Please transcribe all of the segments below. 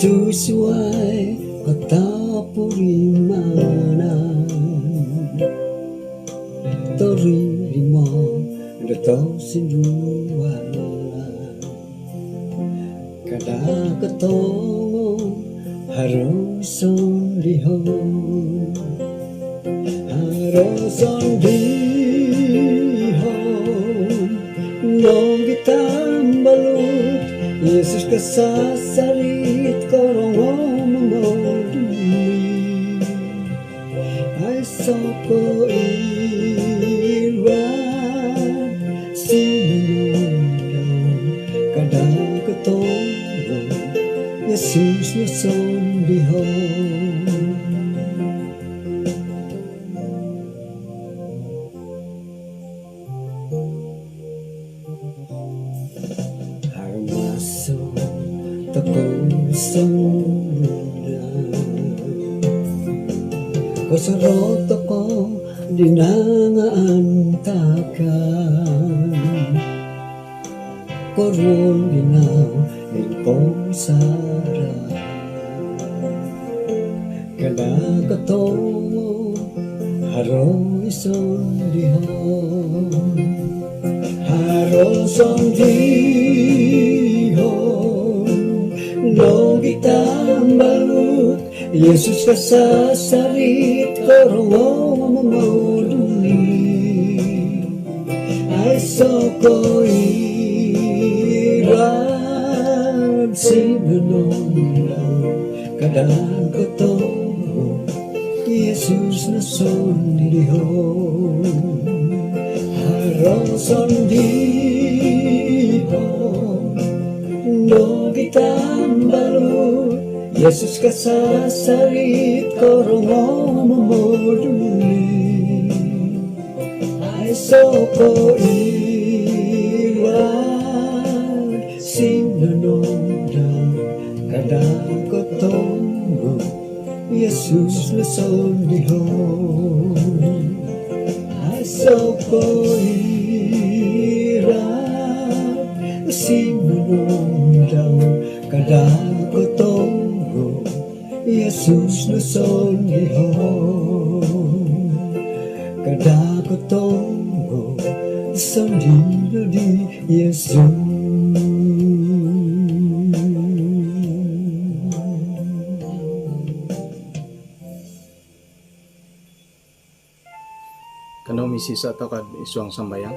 Yesus wai kata purimanan Torimo Dato sindualan Kada ketomo Haruson lihon Haruson lihon Nong gitambalut Yesus kasasarit korong memodumi Ay soko iran sinunong kadang ketoro Yesus nason dihon Harmaso takong sanggulan Kosarot ako dinangaantakan Korun ginaw ilpong sara Kada katomo haroy son dihon Haroy son dihon Nong gitambalut Yesus kasasarit korong mamoduni Ay soko iran sinunong kadang ketomo Yesus nason dihon Harong son dihon no gitambalut Yesus kasasarit korong mamoduni Ay soko iwan sinunong daw kadang ketomo Yesus nason dihon Ay soko iwan sinunong daw kadang ketomo Yesus nason dihon kada ketomo sandino di Yesus Kano misi sa takad isuang sambayang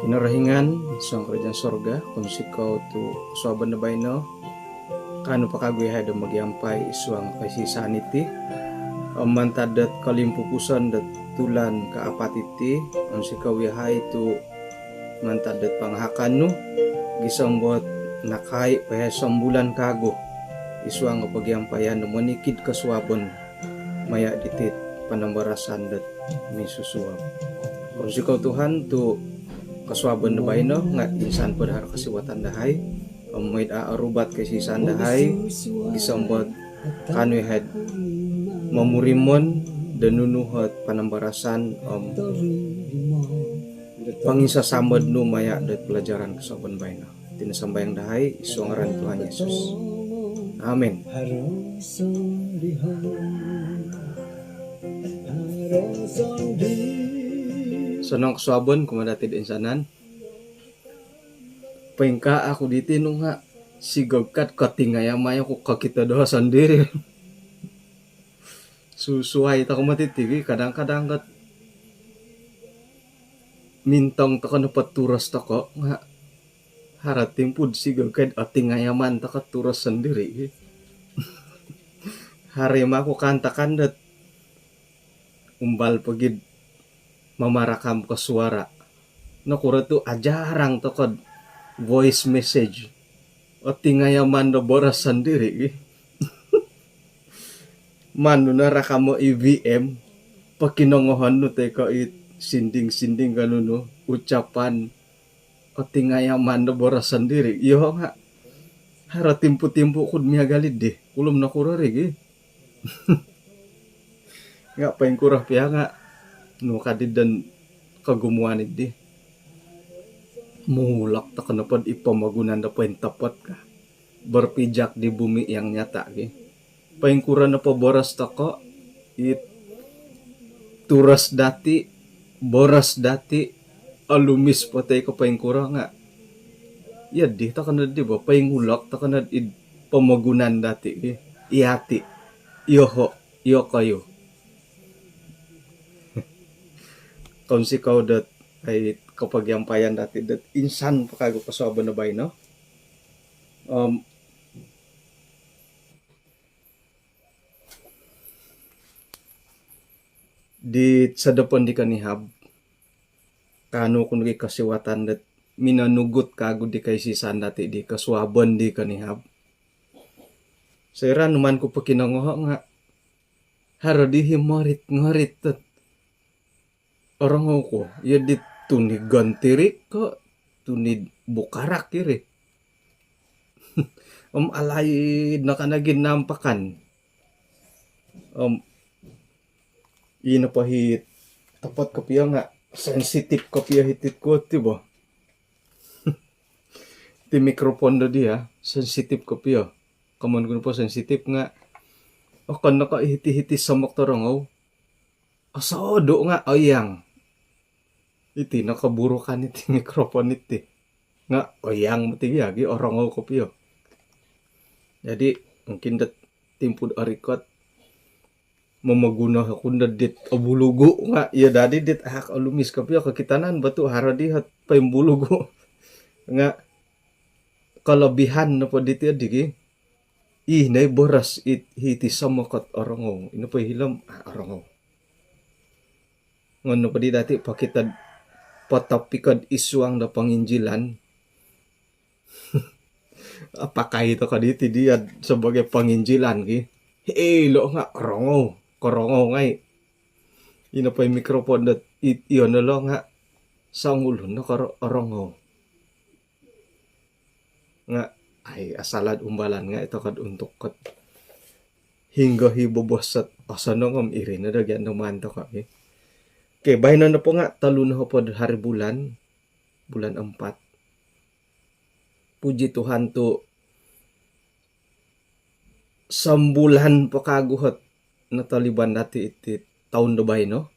kinarahingan isuang kerajaan sorga kung sikaw tu suaban na bayno kanu pakagwihay da magyampay isuang kaisisan iti mantadat kalimpupusan dat tulan kaapatiti ang sikawihay tu mantadat panghakanu gisambot nakai pahe sambulan kago isuang kapagyampayan da manikid kasuabon maya ditit panambarasan dat misusuab kung sikaw Tuhan tu kasuabon da bayno nga insan padahar kasiwatan dahay may aarubat kasi sandahay gisambot kanu head mamurimon danunuhot panambarasan pangisasambad no maya dat pelajaran kasaban bayna tinasambayang dahay isuang ngaran Tuhan Yesus amen. Sonong kasuabon kumadatid insanan pengka aku ditinung nga sigagkat katingayamaya ko kakita doha sendiri susuai ta kumatitigi kadang-kadang kat mintong ta kana paturas ta ko nga harating pud sigagkat atingayaman ta katuras sendiri harema ko kantakan dat umbal pagid mamarakam ka suara nakura tu ajarang ta kod voice message o tingayaman na boras sendiri manu na rakamo EVM pakinongohan no te ka it sinding-sinding kanuno ucapan o tingayaman na boras sendiri iyo nga hara timpu-timpu kud miya galid de ulum na kurari nga paing kurah piya nga no kadid dan kagumuanid di mulak ta kanapad ipamagunan da pain tapat ka berpijak di bumi yang nyata ki. Paingkuran apa boras toko it turas dati boras dati alumis patay ko paingkura nga. Ya di takana di ba paingulak takana pamagunan dati ki. Iati iyoho iyo kayo. Kung si kau dat ay kapag yampayan dati dat insan pakago kasaban na bay no. Di sa depan di kanihab kano kun kasiwatan dat minanugot kago di kay sisan dati di kaswaban di kanihab. Sera naman ko pakinangoha nga haro di himarit ngarit tat orang ko ya di tunig gantirik ko tunid bukarak kiri. Alay na kanagin nampakan. Ina pa hit tapat kapiya nga sensitive kapiya hitit ko tiba. Ti mikrofon do dia sensitive kapiya. Kaman ko po sensitive nga akan nakahiti-hiti sa maktarangaw. Asaodo nga ayang. Iti nakaburukan iti mikrofon iti. Nga ayang matigiyagi orangaw kapiya. Jadi mungkin dat timpud arikot mamaguna ako na dit abulugo nga iya dadi dit hak alumis kapiya kakitanan batu haradi hat paimbulugo nga kalabihan na pa dit digi nay boras it hiti samakat arangaw ino pa hilam arangaw ngono pa di dati pakita patapikad iswang na panginjilan. Apakah itu kaditi dia sebagai panginjilan ki lo nga korongo ngay ina pa yung mikrofon dat iyon na lo nga sangulon na korongo nga ay asalad umbalan nga ito kad untuk kat hingga hibobosat asanong iri na dagyan naman to ka kay bahay na po nga talo na po hari bulan 4. Puji Tuhan to sambulan pakaguhat na taliban dati iti taon dabay no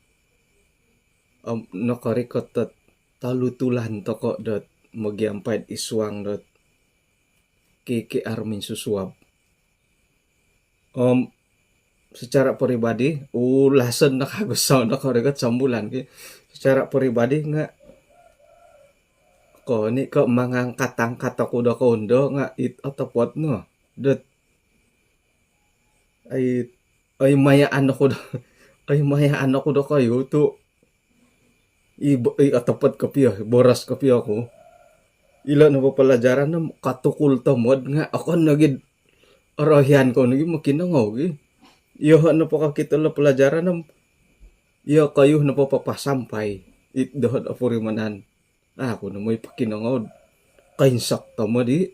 nakarikot at talutulan toko dat magyampay iswang dat kiki armin susuab secara pribadi ulasan nakagusaw nakarikot sambulan secara pribadi nga ko ni ka mangangkat-angkat ako da kondo nga it atapot no dat ay mayaan ako da kayo to atapat kapiya boras kapiya ko ila na pa palajaran na katukul tamod nga ako nagid arahian ko nagid makinangaw iyo na pa kakita la palajaran na iyo kayo na pa papasampay it dahod apurimanan ako na may pakinangaw kainsak tamo di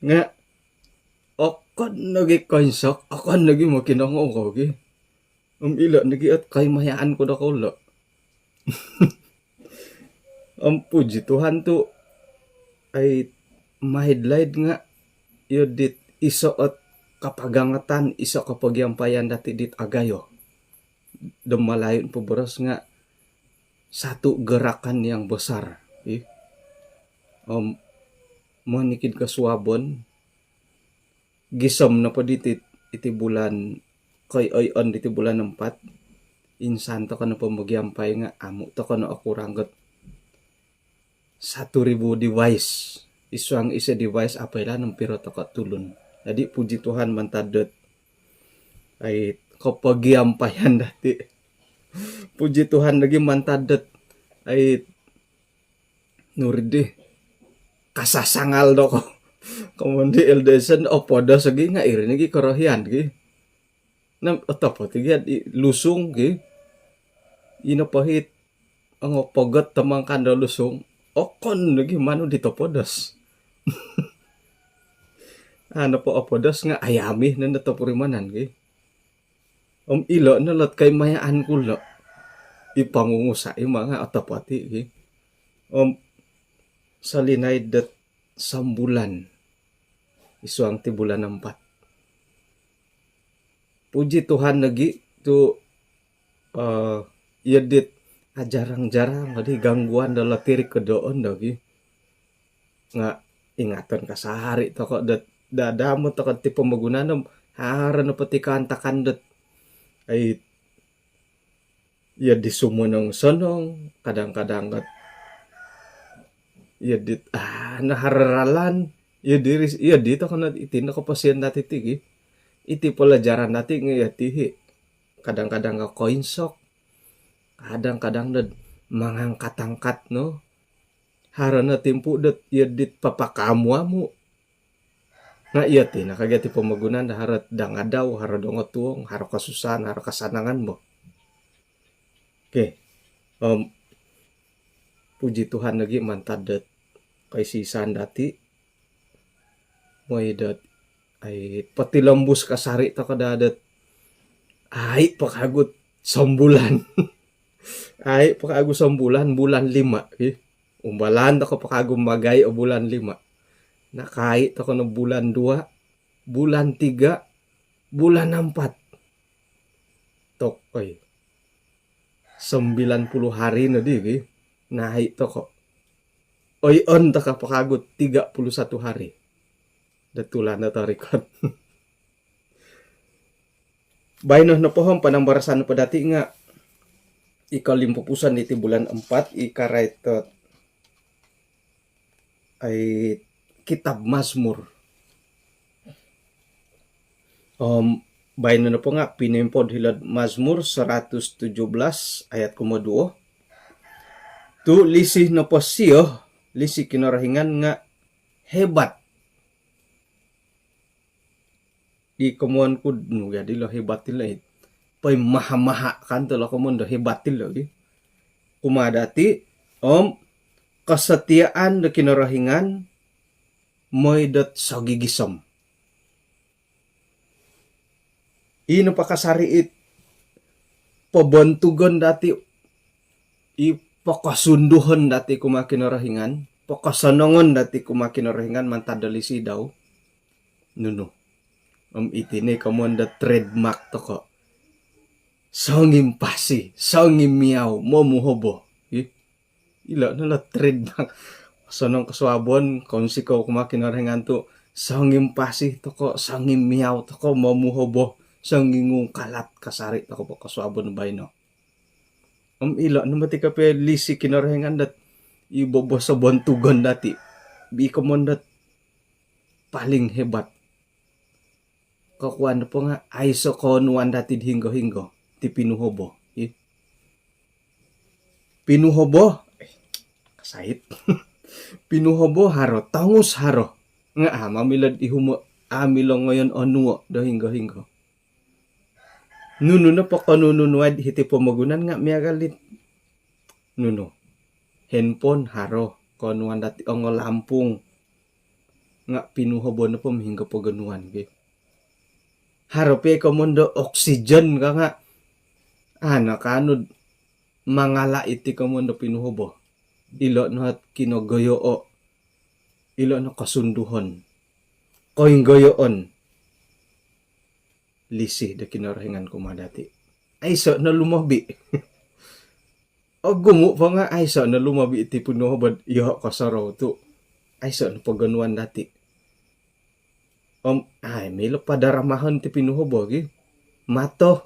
nga akan nagi kainsak akan nagi makinangaw ko ila nagi at kay mayaan ko da ko la puji Tuhan to ay mahidlaid nga yodit iso at kapagangatan iso kapagyampayan dati dit agayo dumalayon po boros nga satu gerakan yang besar manikid kaswabon gisom na po diti iti bulan kay ayon diti bulan 4 insan to ka na po magyampay nga amo to ka na akuranggot 1,000 device isang isa device apay lang ng piro to ka tulon jadi puji Tuhan mantadot ay kapagyampayan dati puji Tuhan lagi mantadet ay nurdi kasasangal do ko kemudian LDSN opoda segi nga iri nagi karahian ki nam atapo tigiad lusung ki ina pahit ang pagat tamang kanda lusung okon lagi mano ditopodas ano po opodas nga ayami na natapurimanan ki ilo na lat kay mayaan ko la ipangungusay mga atapati salinay dat sambulan isuang ti bulan 4. Puji Tuhan lagi tu yedit jarang-jarang tadi gangguan dalam tirik kedoon lagi nga ingatan ka sehari to kok dadamo to ti pemagunaan haran pati kantakan det ay ya di sumunong sonong kadang-kadang kat ya dit naharalan ya diri ya dito kana itin ko pasien dati tigi iti pelajaran dati ngayatihi kadang-kadang ka coin sok kadang-kadang det mangangkat-angkat no harana timpu det ya dit papakamu nga iya ti nakagati pemagunaan harat dangadaw haradongo tuong haro kasusahan haro kasanangan mo. Oke, puji Tuhan lagi mantadet kay sisan dati moy dat ay pati lembus kasari to kadadet ay pakagut sambulan ay pakagut sambulan bulan 5 umbalan to ko pakagut magay o bulan 5 nakai to ko no bulan 2 bulan 3 bulan 4 tok ay 90 hari na di nahi to ko oy on to ka pakagut 31 hari datulan na to record. Bayno na pohon panambarasan pa dati nga ikalimpupusan iti bulan 4 ikaraytot ay kitab Mazmur. Bayno na po nga pinimpod hilad Mazmur 117 ayat 2. Tu lisih na po siyo lisih kinarahingan nga hebat di kumuan ko ya di lo hebatil lah pay maha-maha kan to lo kumuan do hebatil lo kumadati kesetiaan de kinarahingan moy dot sagigisam ino pakasari it pabantugon dati pakasunduhon dati kumakinarahingan pakasanongon dati kumakinarahingan mantadalisi daw nuno itine kamuan da trademark to ko songim pasi songim miyaw momuhobo ila na trademark sanong kaswabon kung sikaw kumakinarahingan to songim pasi to ko songim miyaw to ko momuhobo songing kalat kasari to ko kaswabon bay no ila no mati ka pe lisi kinarahingan dat ibobo sa bontugon dati bi kamuan dat paling hebat kakuan po nga ay so konuan dati hinggo-hinggo ti pinuhobo pinuhobo kasait pinuhobo haro tangus haro nga mamilad ihumo amilong ngayon onuo do hinggo-hinggo nuno na po kanununuad hiti pamagunan nga miagalit nuno handphone haro konuan dati ong lampung nga pinuhobo na po mahinggo po ganuan harope ko mundo oxygen ka nga kanod mangala iti ko mundo pinuhobo ilo no at kinogoyo ilo no kasunduhon koing goyoon lisi da kinarahingan ko madati ay so na lumabi o gumu pa nga ay so na lumabi iti pinuhobo iyo kasaraw to ay so na paganuan dati ay milo padaramahan ti pinuhobo mato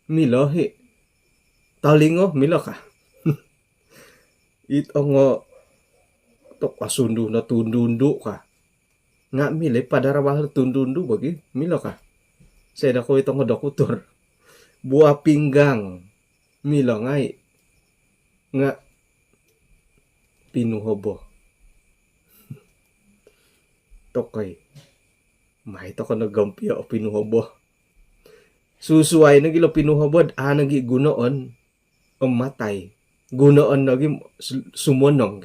milo talingo milo ka ito nga to kasundu na tundundu ka nga mili padaramahan tundundu bagi milo ka seda ko ito nga dokutor buah pinggang milo ngay nga pinuhobo tokay mahito ko nagampya o pinuhobo susuway na gilo pinuhobod nagi gunoon matay gunoon nagi sumonong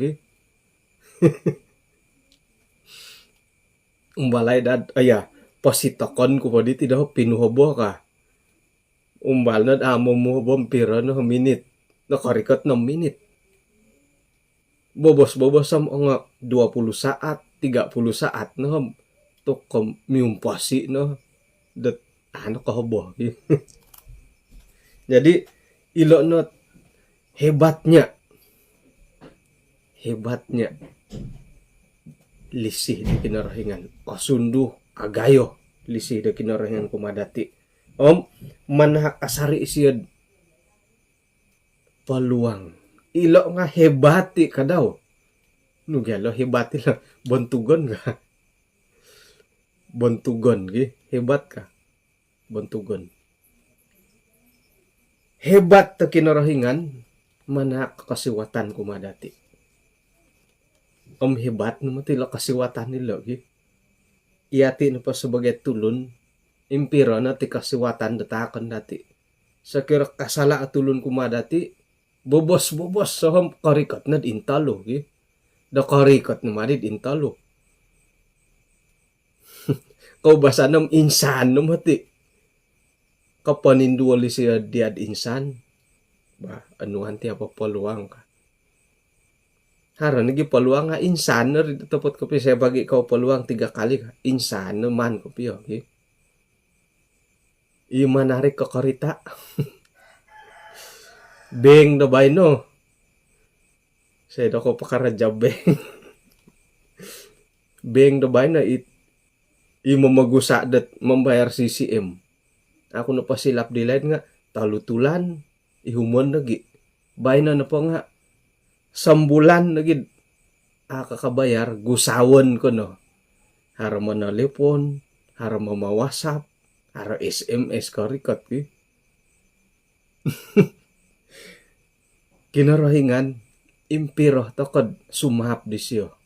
umbalay dad pasitokon ko pa di daw pinuhobo ka umbal na amo mo bompiro no minute nakarikot ng minute bobos-bobos sa mga 20 saat 30 saat no to miumpasi no dat ano kahobo. Jadi ilo no hebatnya lisih di kinarahingan kasunduh agayo lisih di kinarahingan kumadati manahak asari isiad peluang ilo nga hebati kadaw nugalo hebati lah bontugon ka bontugon gi hebat ka bontugon hebat ta kinarahingan manahak kasiwatan kumadati hebat naman tila kasiwatan nila gi iati na pa sebagai tulun impiro na ti kasiwatan datakan dati sakira kasala atulun kumadati bobos sohom karikat na intalo gi da karikat na madid intalo kau basa nam insan no mati kapaninduali siya diad insan ba anuhan ti apa peluang ka haran nagi peluang nga insan na rin tapot ko saya bagi kau peluang 3 kali ka insan naman ko piyo okay? Iya menarik ke karita beng na bay no saya dako pakaraja beng na bay na mamagusa dat membayar CCM ako na pasilap di lain nga talutulan ihumon lagi bay na pa nga sambulan lagi kakabayar gusawon ko no hara mo nalepon hara mo mawasap hara SMS karikat ki kinarahingan impiro takod sumahap di siyo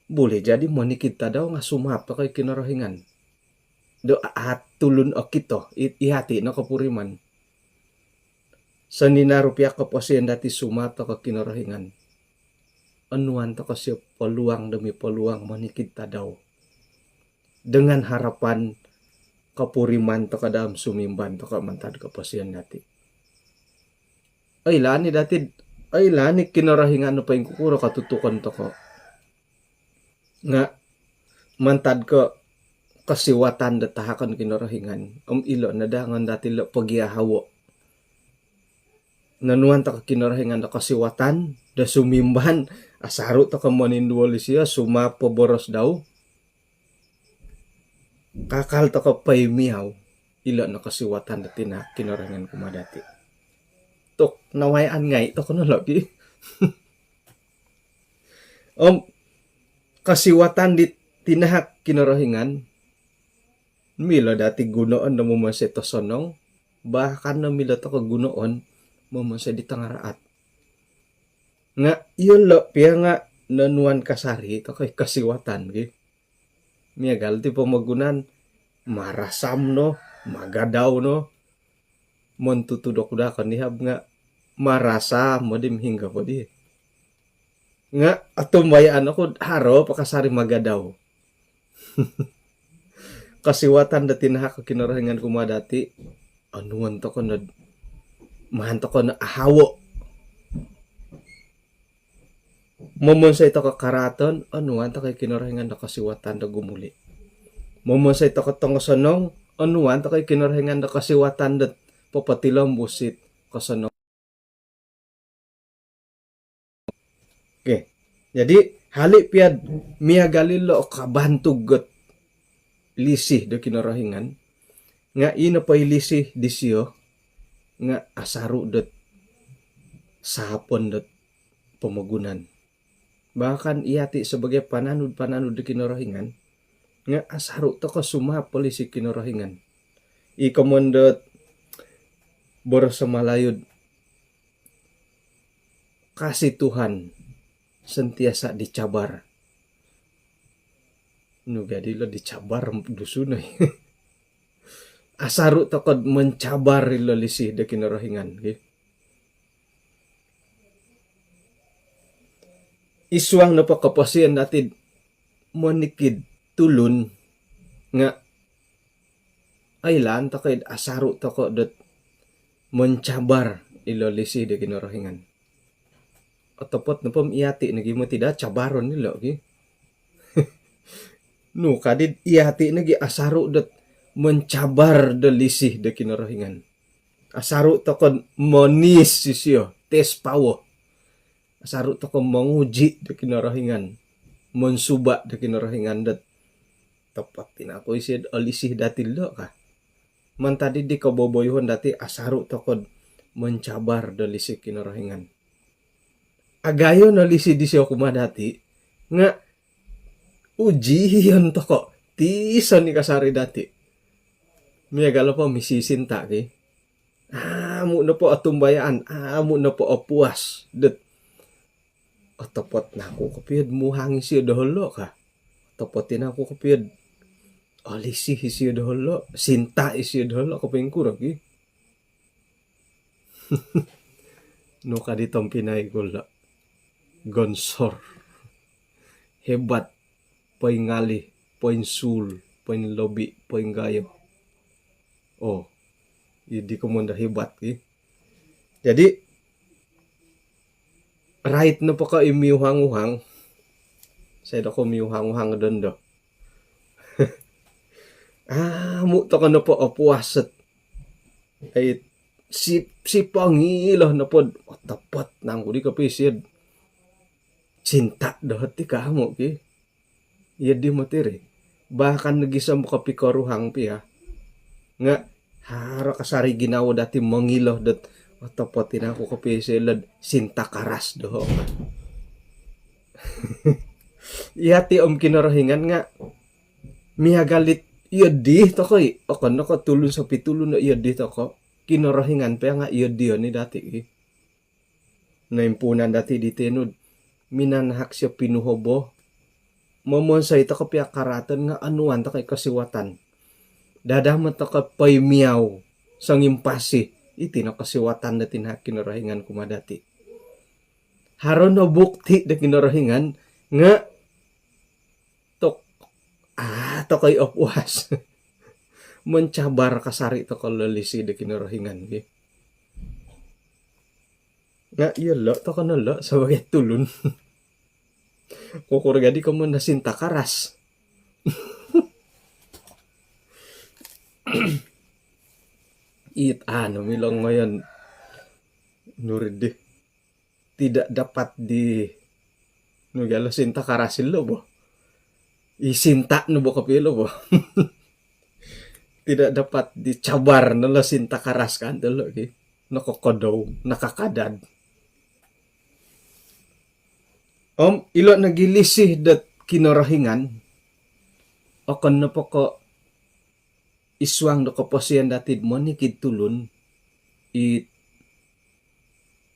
boleh jadi kita daw nga sumahap takay kinarahingan do at tulun o kito ihati na kapuriman sa ninarupiak ka po siya dati sumata ka kinarahingan. Anuan ta kasi peluang demi peluang manikita daw. Dengan harapan kapuriman ta ka dalam sumimban ta ka mantad ka po siya dati. Ay lani kinarahingan na pa yung kukuro katutukan ta ko. Nga mantad ka kasiwatan datahakan kinarahingan. Ilo na dangan dati lo pagyahawo. Nanuan ta kinarahingan da kasiwatan da sumimban asaro ta maninduali siya sumapo boros daw kakal ta paymiyaw ila na kasiwatan da kinarahingan kumadati tok nawayan ngay to kuno lagi kasiwatan di tinahak kinarahingan mila dati gunoon na mo masito sonong bahkan na mila ta gunoon mamasay di tangaraat nga yun lo piya nga nanuan kasari to kay kasiwatan gi miyagal ti pamagunan marasam no magadaw no mon tutudok da kanihab nga marasa modim hingga po di nga atumbayaan ako haro pakasari magadaw kasiwatan da tinahak kinarahingan kumadati anuan to ko na mahanto ko na ahawo momon sa ito kakaraton anuan ta kay kinarahingan na kasiwatan na gumuli momon sa ito katongosanong anuan ta kay kinarahingan na kasiwatan na papatilang busit kasanong okay jadi halik piad miyagalilo kabantugot lisih do kinarahingan nga ina pa lisih disyo nga asaru dot sapon dot pamagunan bahkan iati sebagai pananud di kinarahingan nga asaru to ko sumahap polisi kinarahingan ikomondot boros malayud kasih Tuhan sentiasa dicabar nugadi lo dicabar dusunay asaru takod mencabar ilalisi da kinarahingan okay? Iswang na pakapasiyan natin manikid tulun nga ay lan takid asaru takod mencabar ilalisi da kinarahingan atapot na pamiyati nagimo tida cabaron nila okay? Nu kadid iya hati nagi asaru det mencabar de lisih de kinorohingan. Asaru tokon monis sisio tes pawo. Asaru tokon menguji de kinorohingan. Mensuba de kinorohingan det tepat aku isi alisih dati lo kah. Man tadi di kaboboyhon dati asaru tokon mencabar de lisih kinorohingan. Agayo na lisih di siyo kumadati nga ujian toko tisan ni kasari dati. Miya galo po misisinta ki. Amo na po atumbayaan, amo na po apuas. Det atopot na ako kapiyad muhangi siya daholo ka. Topotin ako kapiyad alisi siya daholo, sinta siya daholo kaping kurang ki. No kaditong pinay gula. Gonsor. Hebat. Poin ngali, poin sul, poin lobi, poin gayo. Oh, hindi ko muna hebat ki. Jadi, right na po ka imiuhang-uhang. Saya ko miuhang-uhang doon do. Muto ka na po apuaset. Ay, si pangilah na po. Tapat nang kudi kapisid. Cinta dohati kamu ki. Iya di materi. Bahkan nagisa mo kapikaruhang piya. Nga, hara kasari ginawa dati mangiloh dat tapatin ako kapisilad sinta karas doho. Iya ti kinarahingan nga. Mihagalit iya di tokoy. Ako nako tulun sa pitulun na iya di toko. Kinarahingan pa nga iya di ni dati. Naimpunan dati di tenod. Minanahak siya pinuhobo. Mamonsay ta kapya karatan nga anuan ta kay kasiwatan. Dadamat ta kapay miyaw sang impasi iti na kasiwatan na tinhakinarahingan kumadati. Haron na bukti na kinarahingan nga to kay opwas. Mencabar kasari to kalalisi na kinarahingan. Nga iya lo, to kanala sa bagay tulun. Kukurgadi ka mo na sinta karas. Milong ngayon nuridi tidak dapat di nugalo sinta karasin lo bo. Isinta no bo kapilo bo. Tidak dapat dicabar nala sinta karas kan dalo ki. Nakokodaw, nakakadad. Ilo nagilisih dat kinarahingan. Akan na po ko iswang do kaposian datid mo ni kitulun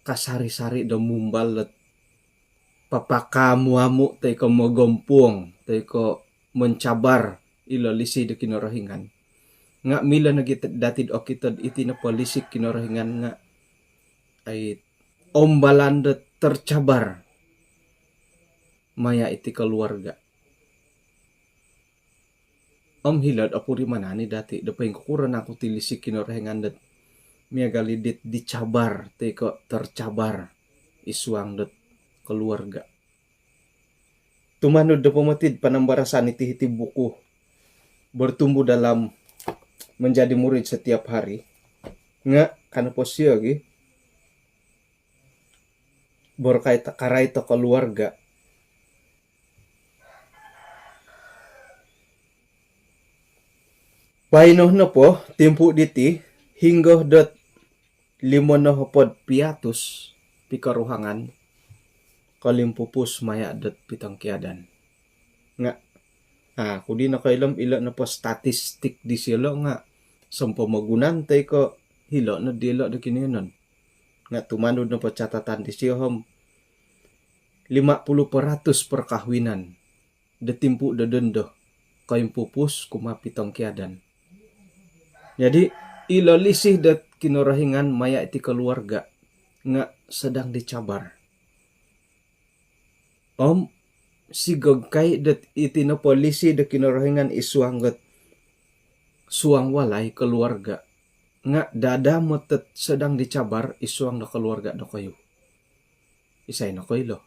kasari-sari do mumbal at papakamuamu tay ko magompong tay ko mencabar ilo lisi do kinarahingan. Nga mila nagdatid o kitad iti na polisik kinarahingan nga ay ombalan do tercabar maya iti keluarga. Hilad apuri manani dati dapaing kukuran ako tilisik kinarahingan dat miagalidit dicabar teko tercabar iswang dat keluarga. Tumanod da pamatid panambarasan iti buku bertumbuh dalam menjadi murid setiap hari. Nga kano po siya gi berkait karay to keluarga. Painoh na po, timpu diti, hinggo dot limon na hopod piatus, pikaruhangan, kalimpupus maya dot pitang kiadan. Nga, kudi na kailam ila na po statistik di sila nga, sampo magunan tay ko hilo na dilo na kininon. Nga tumanod na po catatan di siya 50% perkahwinan, datimpu dadendo, kalimpupus kumapitang kiadan. Jadi ilolisih dat kinarahingan maya iti keluarga nga sedang dicabar. Sigagkay dat iti na polisi dat kinarahingan isuanggat suang walay keluarga nga dada motet sedang dicabar isuang na keluarga na kayo. Isay na kayo lo.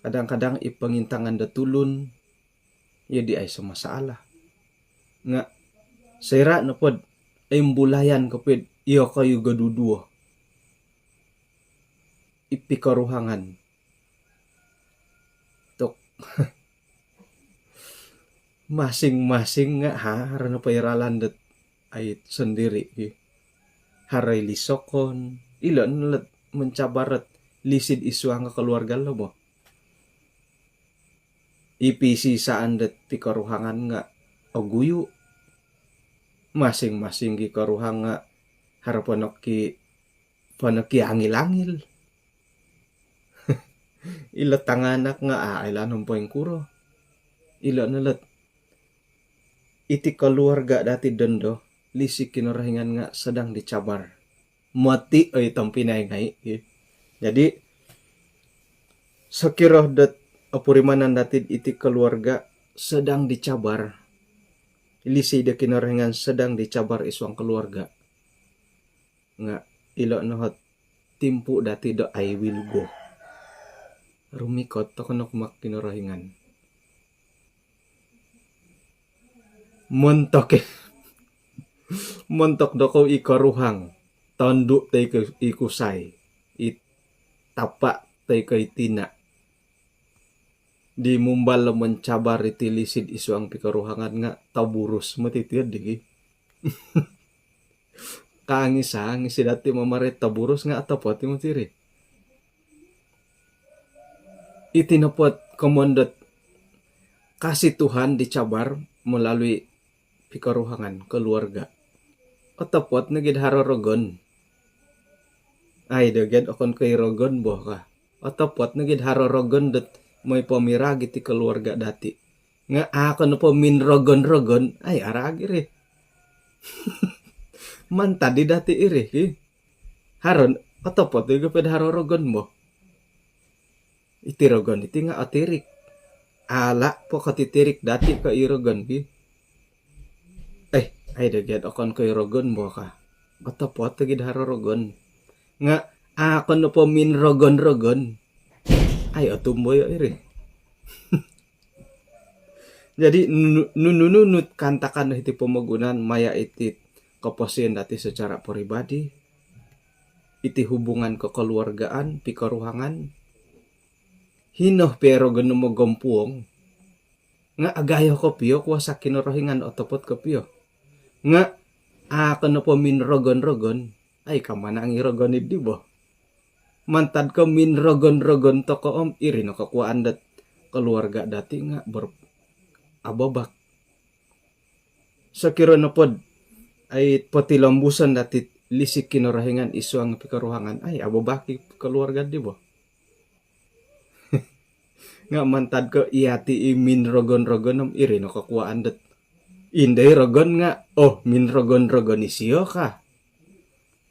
kadang-kadang ipangintangan da tulun ya di ay sa masalah nga sira na pod ay bulayan kapit iyo kayo gaduduo ipikaruhangan tok masing-masing nga harana pairalan dat ay sendiri haray lisokon ilan let mencabaret lisid isu ang keluarga lo mo ipisi saan dat pikaruhangan nga oguyu masing-masing gi karuhang nga harapanok ki angil-angil ila tanganak nga ailanom po yung kuro ila nalat iti keluarga dati dendo lisik kinarahingan nga sedang dicabar mati ay tampinay ngay jadi sekiro dat apurimanan dati iti keluarga sedang dicabar ilisi da kinarahingan sedang dicabar iswang keluarga nga ilo nohot timpu dati do I will go rumikot to kanok mak kinarahingan montok do ko ikaruhang tanduk tay ikusay itapa tay kay tina di mumbal mencabar iti lisid isu ang pikaruhangan nga taburus matitiyad digi kaangisa ngisi dati mamaret taburus nga atapot mo tiri itinapot komondot kasih Tuhan dicabar melalui pikaruhangan keluarga atapot nagid harorogon ay dagad akon kay rogon boh ka atapot nagid harorogon dat may pamiragi ti keluarga dati nga ako na po minrogon-rogon ay aragi re man tadi dati iri haron atapot di kaped harorogon mo itirogon iti nga atirik ala po katitirik dati ka irogon ay dagad akon kay rogon mo ka atapot tagid harorogon nga ako na po minrogon-rogon ay otumboy iri jadi nununut kantakan iti pemagunan maya iti keposian dati secara pribadi iti hubungan kekeluargaan pikaruhangan hinoh pero gano mo gompuong nga agayo ko piyo kuwasa kinorohingan otopot ko piyo nga ako na po minrogon-rogon ay kamana ang irogonid di bo mantad ko minrogon-rogon to ko iri no kakuan dat keluarga dati nga ababak sakiro na pod ay patilambusan dati lisik kinarahingan isu ang pikaruhangan ay ababaki keluarga di bo nga mantad ko iati minrogon-rogon iri no kakuan dat inday rogon nga minrogon-rogon isiyo ka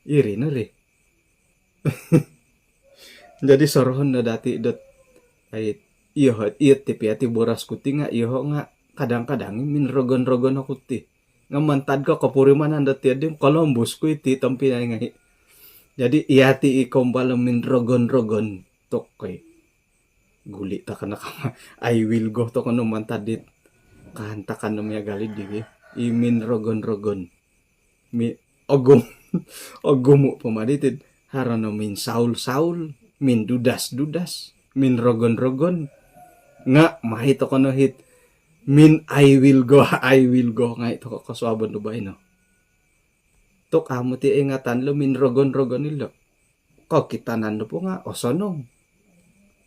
iri no ri jadi sorohon na dati dot ay iyohot iyot tipi ati boras kuti nga iyoho nga kadang-kadang minrogon-rogon ako ti nga mantad ko kapurimanan dati adim Columbus ko iti tampinay nga jadi iyati ikombala minrogon-rogon tokoy guli ta kana ka I will go to kono mantad dit kahantakan no miya galid digi minrogon-rogon mi ogumo pamaditid harano min saul min dudas min rogon nga mahito ko no hit min I will go nga ito ko kaswabon do ba no to kamo ti ingatan lo min rogon nilo ko kitanan do po nga osonong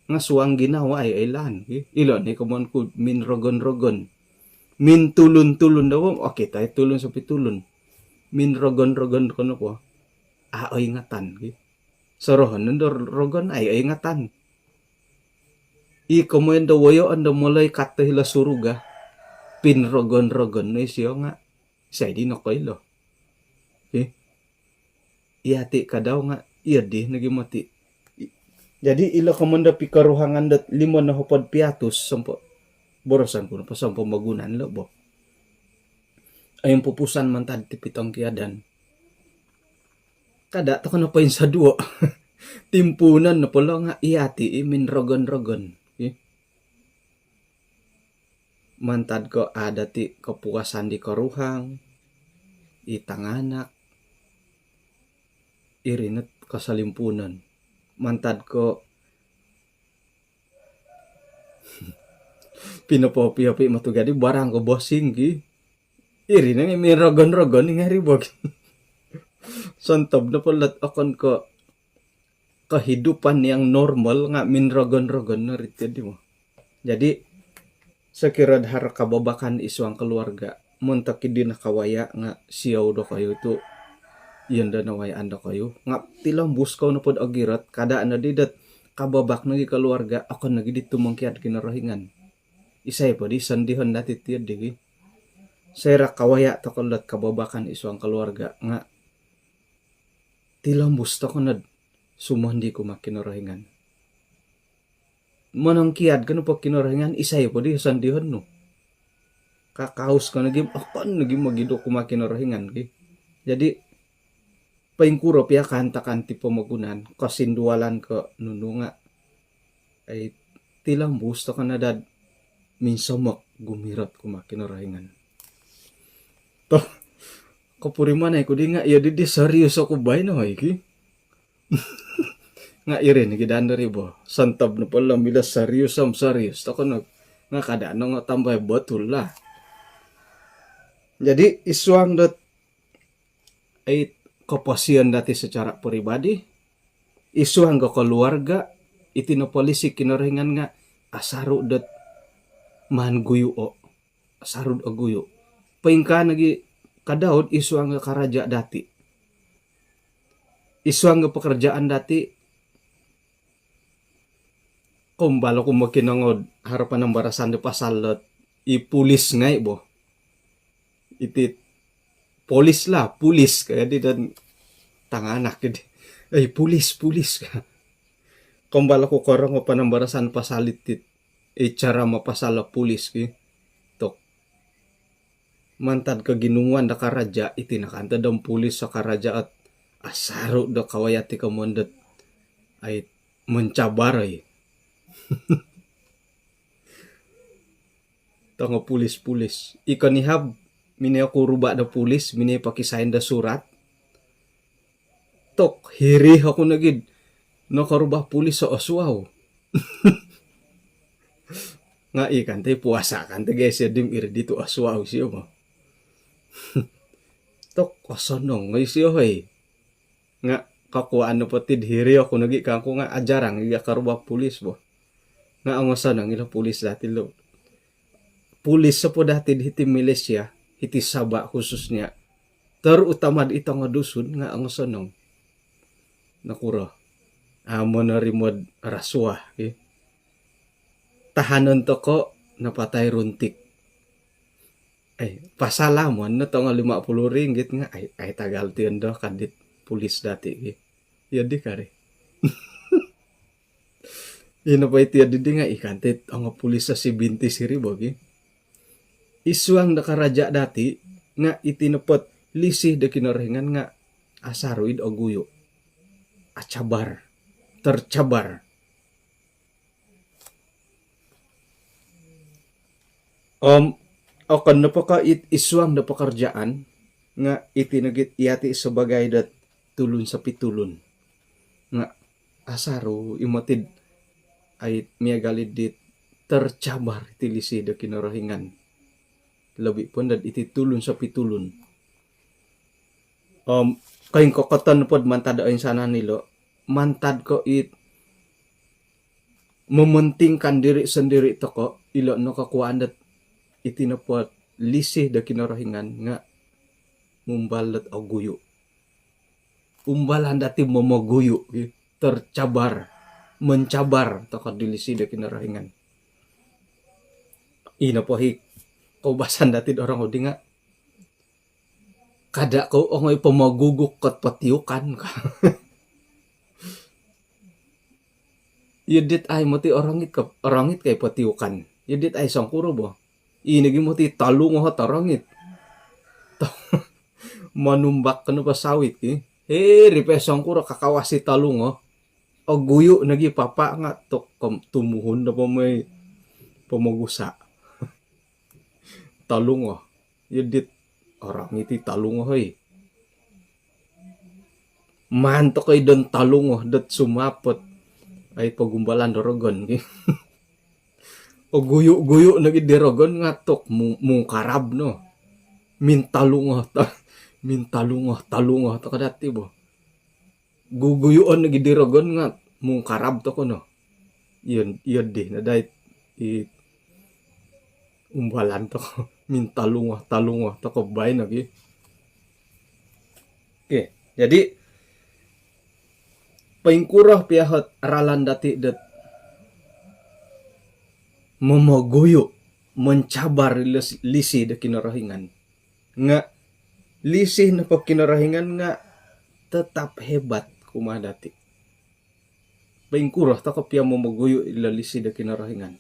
nga suang ginawa ay ilan ilon ni kumon ko min rogon min tulun daw okay tayo tulun sa pitulun min rogon ko no po aoy ngatan sorohon nandor rogon ay ingatan ikomendo wayo ando mulai kata hila suruga pin rogon no siyo nga say di no koilo iati kadaw nga iya di nagimati jadi ilo komendo pikaruhangan dat limon na hupod piatus sampo borosan ko na pa sampo magunan lo bo ayong pupusan man tad ti pitong kiadan kada to kono pa yun sa duo timpunan na pala nga iati min rogon mantad ko ada ti kepuasan di koruhang itang anak irinet kasalimpunan mantad ko pinapopi-opi matugadi barang ko bossing ki iri na may rogon-rogon nga ribog sontob na palat akon ko kehidupan yang normal nga min rogon-rogon na rit di mo. Jadi sekirad har kababakan isuang keluarga muntak di nakawaya nga siyaw do kayo to yan da naway anda kayo nga tilang buskaw na pod agirat kada na didat kababak nagi keluarga ako nagi ditumangkiat kinarahingan isay po di sandihan dati tiad di saya kawaya to kalat kababakan isuang keluarga nga tilang busta ko na sumandi ko makinarahingan manangkiad ka no pag kinarahingan isay po di sandihan no kakaus ka naging akan naging magido ko makinarahingan ki jadi paingkuro pia kanta-kanti pamagunan kasindualan ka nununga ay tilang busta ka na dad minsamak gumirat ko makinarahingan to kapuriman ay ko di nga iya di serius ako bay na ay ki nga irin gidan dari bo santab na pala bila serius tako na nga kada nga tambay betul lah jadi isuang dot ay kepuasan dati secara pribadi isuang ke keluarga itinopolisi kinarahingan nga asaru dot man guyo o asarud o guyo paingka nagi kadaod isuang ke karaja dati isuang ke pekerjaan dati kumbalo ko makinangod harapan ng barasan de pasalot ipulis ngay bo iti polis lah pulis kaya di dan tanganak di ay pulis ka kumbalo ko korong pa ng barasan pasalit tit cara mapasala pulis ki tok mantad ka ginungan da karaja iti nakanta dam pulis sa karaja at asaro da kawayati kamondet ay mencabar ay Tanga pulis ikan nihab mini ako ruba da pulis mini pakisain da surat tok hiri ako nagid nakarubah pulis sa aswaw nga ikan tay puasa kan tay guys dim iri dito aswaw siya mo tok kasonong ngay siya hay nga kakuan na patid hiri ako nagid kako nga ajarang iya karubah pulis bo nga ang masanang ila pulis dati lo pulis sa po dati hiti Malaysia hiti Sabah khususnya terutama di itong dusun nga ang masanang nakura amo na rimod raswa tahanan to ko napatay runtik ay pasalamon na to nga 50 ringgit nga ay tagal tiendo kadit pulis dati ya di kare ina pa iti adidi nga ikantit ang pulis sa si binti siri bogi isuang nakaraja dati nga itinapot lisih da kinarahingan nga asaruid o guyo acabar tercabar akan napaka isuang na pekerjaan nga itinagit iyati sebagai dat tulun sa pitulun nga asaru imatid ay miagalid dit tercabar tilisi da kinarahingan lebih pun dan iti tulun sa pitulun kain kokatan pod mantad ayon sana nilo mantad ko mementingkan diri sendiri toko ilo no kakuan dat iti napot lisih da kinarahingan nga mumbalat o guyo umbalan dati momoguyo tercabar mencabar takot dilisi da kinarahingan ina po hik kaubasan dati orang udi nga kada ko ongoy pamaguguk kat patiukan ka yedit ay mati orangit kay patiukan yedit ay sangkuro bo inigi mo ti talong ho tarangit manumbak kanu pasawit ripe sangkuro kakawasi talong ho o guyo nagi papa nga tok tumuhon na pa may pamagusa talungo. Yadit orang iti talungo hoy. Manto kay don talungo dat sumapot ay pagumbalan dorogon. O guyo-guyo na gid dorogon ngatok mungkarab no. Mintalungo talungo to kadati bo. Guguyuon na gid dorogon nga mungkarab to kono. Yun di na dahit umbalan to ko. Mintalungo to ko bay na gid. Okay, jadi paingkurah piyahot aralan dati dat mamaguyo mencabar lisi da kinarahingan nga lisi na kinarahingan nga tetap hebat kumadati paingkurah ta kapya mamaguyo ila lisi da kinarahingan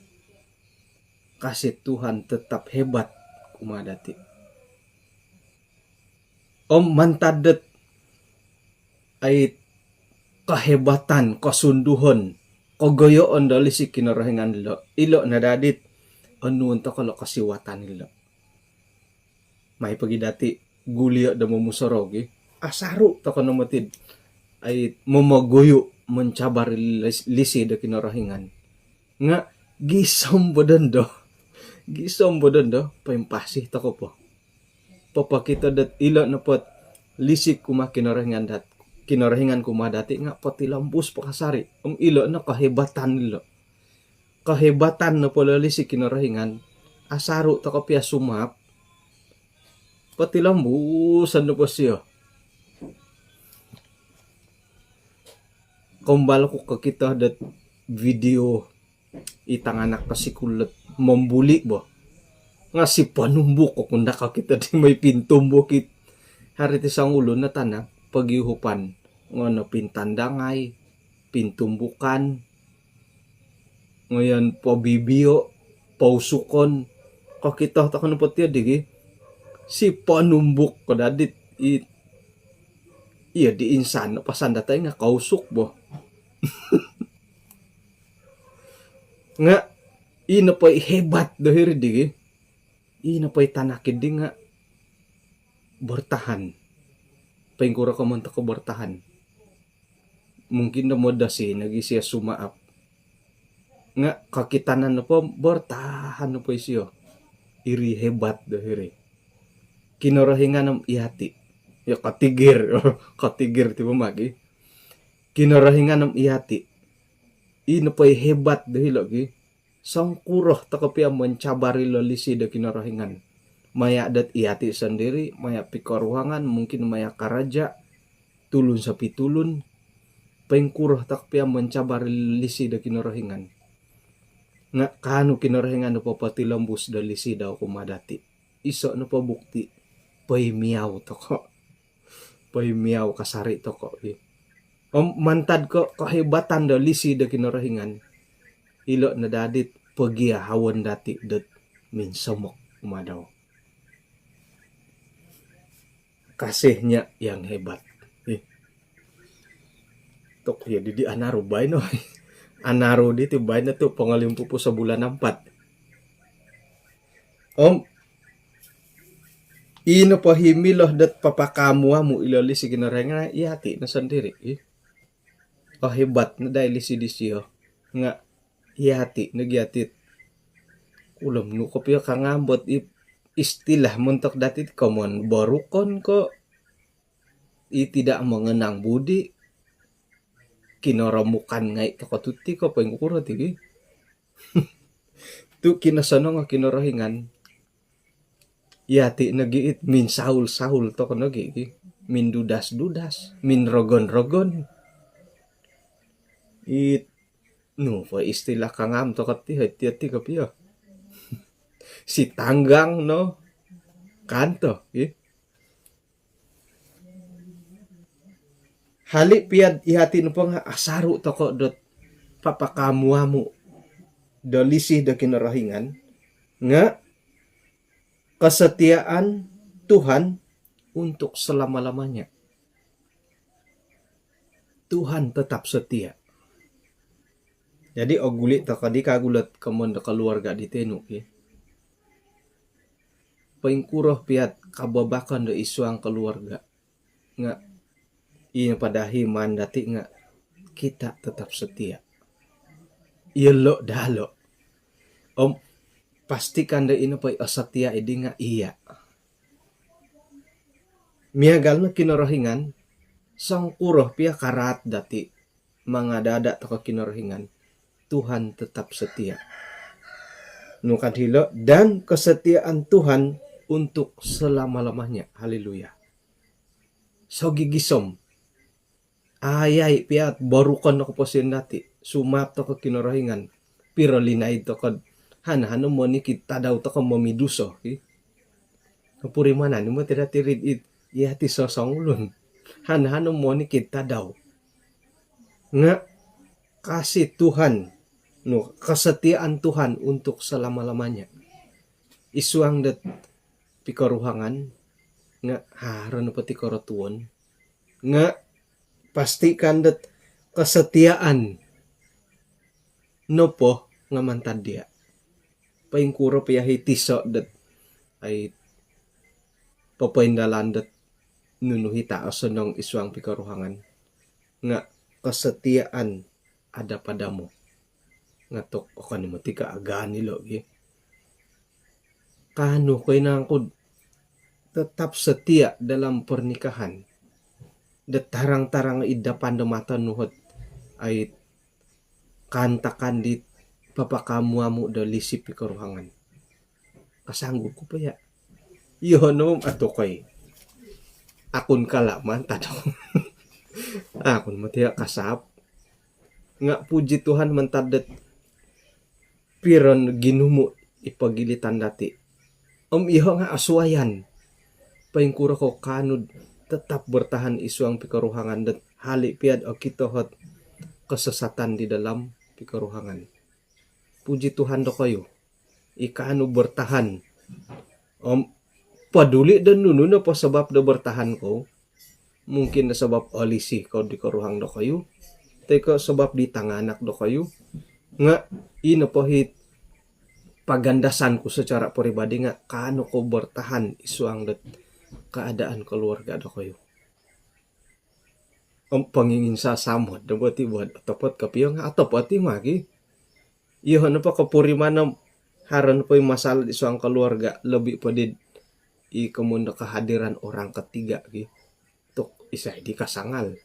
kasi Tuhan tetap hebat kumadati mantadet ay kahebatan, kasunduhon, kagoyoon dali si kinarahingan ilo na dadit anuun to kalo kasiwatan nila. May pagidati guliya da mumusorogi asaru to kano matid ay mamaguyo mencabar lisi da kinarahingan nga gisom bodan do paimpasih to ko po papakita dat ilo na pot lisi kuma kinarahingan kumadati nga pati lambus pakasari ilo na kahebatan nila kahebatan na palali si kinarahingan asaru ta kapya sumap pati lambusan na po siya kumbalo ko kakita dat video itang anak kasikulat membuli bo nga si panumbuk ko kung nakakita di may pintumbukit hari ti sang ulo na tanak pagihupan ngono pintandangay pintumbukan ngayon pabibiyo pausukon kakita ta kanu pati digi si panumbuk ko dadit iya di insan pasanda tay nga kausuk bo nga ina pa hebat dahir digi ina pa tanakid di nga bertahan paingkura ka man ta ko bertahan mungkin na moda si nagi siya sumaap nga kakitanan na po bertahan na po siya iri hebat dahiri kinarahingan ng ihati ya katigir ti magi kinarahingan ng ihati ina po hebat dahil lagi sangkuroh takapya mencabari lolisi da kinarahingan maya dat ihati sendiri maya pikaruhangan mungkin maya karaja tulun sa pitulun paingkurah takpya mencabar lisi da kinarahingan nga kanu kinarahingan na papati lambus da lisi daw kumadati iso na pabukti pay miyaw to ko pay miyaw kasari to ko mantad ko kahebatan da lisi da kinarahingan ilo na dadit pagiya hawan dati dat minsamok kumadaw kasihnya yang hebat. Tok ya di anaro bay no. Anaro di ti bay na to pangalimpu po sa bulan 4. Ino pa himiloh dat papakamua mo ilali si kinarahingan ihati na sendiri. Hebat na dahil si disyo nga ihati nagyatit. Ulam no kopya kangambot istilah muntok dati komon barukon ko tidak mengenang budi kinaramukan ngay kakatuti ko paingkura tigi tu kinasano nga kinarahingan yati nagiit min sahul to ko nagi min dudas min rogon no pa istilah kangam to kati hati kapia si tanggang no kanto hali piad ihati no pang asaru to ko dot papakamuamu dolisih da kinarahingan nga kesetiaan Tuhan untuk selama-lamanya. Tuhan tetap setia. Jadi oguli ta kadi kagulat kamon da keluarga di tenu paingkuroh piat kababakan do isuang keluarga nga iya padahi mandati nga kita tetap setia. Iyelo dalo. Om pastikan da ino pa setia idi nga iya. Miagal na kinorohingan sangkuroh pia karat dati mga dada to kinorohingan Tuhan tetap setia. Nukan hilo dan kesetiaan Tuhan untuk selama-lamanya. Haleluya. So gigisom. Ayay piat barukan ako posin dati. Sumap to ko kinorohingan. Pero linay to ko hana mo ni kita daw to ko mamiduso. Kapuri mana ni mo tidak tirid it. Iya ti sosong ulun. Hana mo ni kita daw. Nga kasih Tuhan. No, kesetiaan Tuhan untuk selama-lamanya. Isuang dat pikaruhangan nga haron pati korotuon nga pastikan dat kesetiaan nopo nga mantad dia paingkuro piyahi tiso dat ay papaindalan dat nunuhita asunong isuang pikaruhangan nga kesetiaan ada padamu nga tok o kanimo tika agaan nilo kano koy nangkod tetap setia dalam pernikahan. Detarang-tarang idapan mata nuhot ay kantakan di papakamuamu do lisip pikaruhangan. Kasanggup ko pa ya. Ihonom ato koy. Akun kalaman tadong. Akun matiya kasap. Nga puji Tuhan mentadet piron ginumu ipagilitan dati. Iho nga aswayan. Paingkura ko kanud tetap bertahan isuang pikaruhangan dan halik piad o kitohot kesesatan di dalam pikaruhangan. Puji Tuhan do kayo. Ikanu bertahan. Paduli dan nunu na po sebab do bertahan ko. Mungkin na sebab olisi kau di karuhang do kayo. Teko sebab di tanganak do kayo. Nga ina po hit pagandasan ko secara pribadi nga kanu ko bertahan isuang dat keadaan keluarga do kayo. Pangingin sa samot do bati buat atopot kapiyo nga atopoti magi. Iyo na pa kapuri manam haron po yung masalah di suang keluarga lebih pada i kemundo kehadiran orang ketiga gi. Tok isa di kasangal.